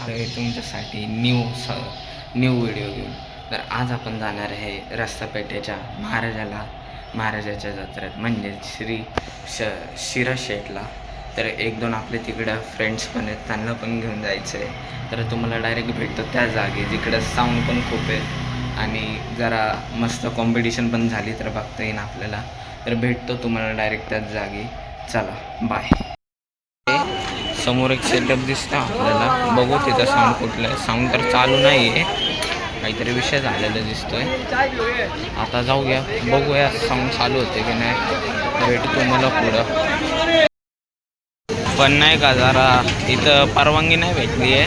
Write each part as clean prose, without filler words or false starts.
आहे तुमच्यासाठी new video घेऊन. तर आज आपण जाणार आहे रस्तापेठेच्या महाराजाच्या जत्रेत, म्हणजे शिरा शेठला. तर एक दोन आपले तिकडं फ्रेंड्स पण आहेत, त्यांना पण घेऊन जायचं आहे. तर तुम्हाला डायरेक्ट भेटतो त्या जागी जिकडं साऊंड पण खूप आहे आणि जरा मस्त कॉम्पिटिशन पण झाली तर बघता येईन आपल्याला. तर भेटतो तुम्हाला डायरेक्ट त्याच जागी. चला बाय. समोर एक सेटअप दिसतं आपल्याला, बघू तिथं साऊंड कुठलं आहे. साऊंड तर चालू नाही आहे, काहीतरी विषय झालेला दिसतोय. आता जाऊया बघूया साऊंड चालू होते की नाही. भेटतो मला पुढं. पण नाही का जरा इथं परवानगी नाही भेटली आहे.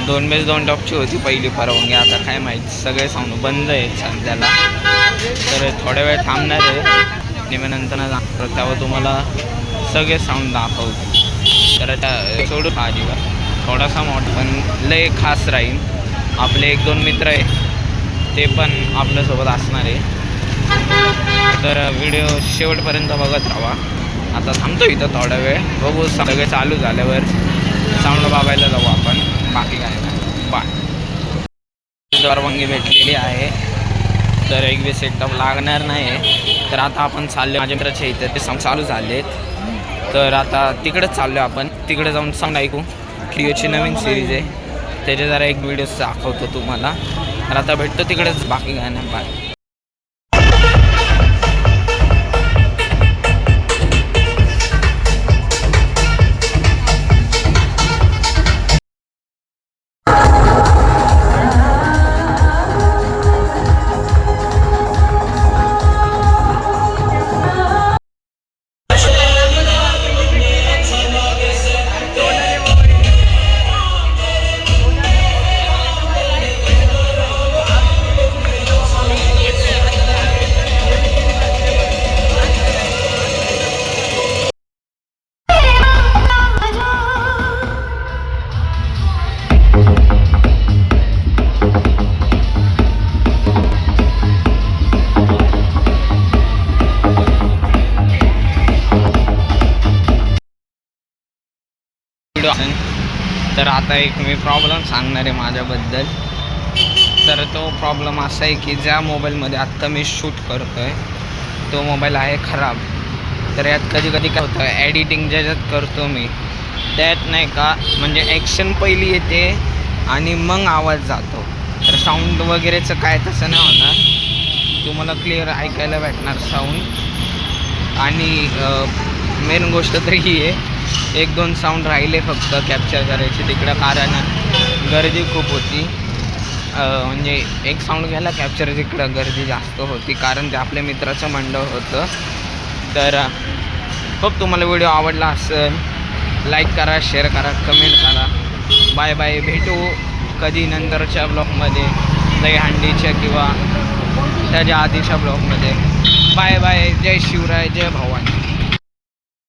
2 टॉपची होती पहिली परवानगी, आता काय माहीत सगळे साऊंड बंद आहेत सध्याला. तर थोड्या वेळ थांबणार आहे आणि मग नंतर जाणार, तेव्हा तुम्हाला सगळे साऊंड दाखवतो. तर त्या सोडून अजिबात थोडासा मोठा पण लय खास राहील. आपले 1-2 मित्र आहे ते पण आपल्यासोबत असणार आहे. तर व्हिडिओ शेवटपर्यंत बघत राहा. आता थांबतो इथं थोडा वेळ, बघू सगळे चालू झाल्यावर साऊंड बाबायला जाऊ आपण. बाकी काय नाही, बाय. परवानगी भेटलेली आहे तर एक बी सेटअप लागणार नाही आहे. तर आता आपण चाललो माझ्या मित्राच्या इथं, ते साऊंड चालू झालेत. तर आता तिकडेच चाललो आपण, तिकडे जाऊन साऊंड ऐकू. क्लिओची नवीन सिरीज आहे, त्याचे जरा एक व्हिडिओ दाखवतो तुम्हाला. तर आता भेटतो तिकडेच, बाकी काय नाही, बाय. तर आता एक मी प्रॉब्लेम सांगणार आहे माझ्याबद्दल. तर तो प्रॉब्लेम असा आहे की ज्या मोबाईलमध्ये आत्ता मी शूट करतो आहे तो मोबाईल आहे खराब. तर यात कधी कधी काय होतं, एडिटिंग ज्याच्यात करतो मी त्यात नाही का, म्हणजे ॲक्शन पहिली येते आणि मग आवाज जातो. तर साऊंड वगैरेचं काय तसं नाही होणार, तुम्हाला क्लिअर ऐकायला भेटणार साऊंड. आणि मेन गोष्ट तर ही आहे, 1-2 साऊंड राहिले फक्त कॅप्चर करायचे तिकडं, कारण गर्दी खूप होती. म्हणजे एक साऊंड घ्यायला कॅप्चर तिकडं गर्दी जास्त होती, कारण ते आपल्या मित्राचं मंडळ होतं. तर खूप तुम्हाला व्हिडिओ आवडला असेल, लाईक करा, शेअर करा, कमेंट करा. Bye bye. भेटू कधी नंतरच्या ब्लॉगमध्ये, दहीहंडीच्या किंवा त्याच्या आधीच्या ब्लॉगमध्ये. Bye bye. जय शिवराय, जय भवानी.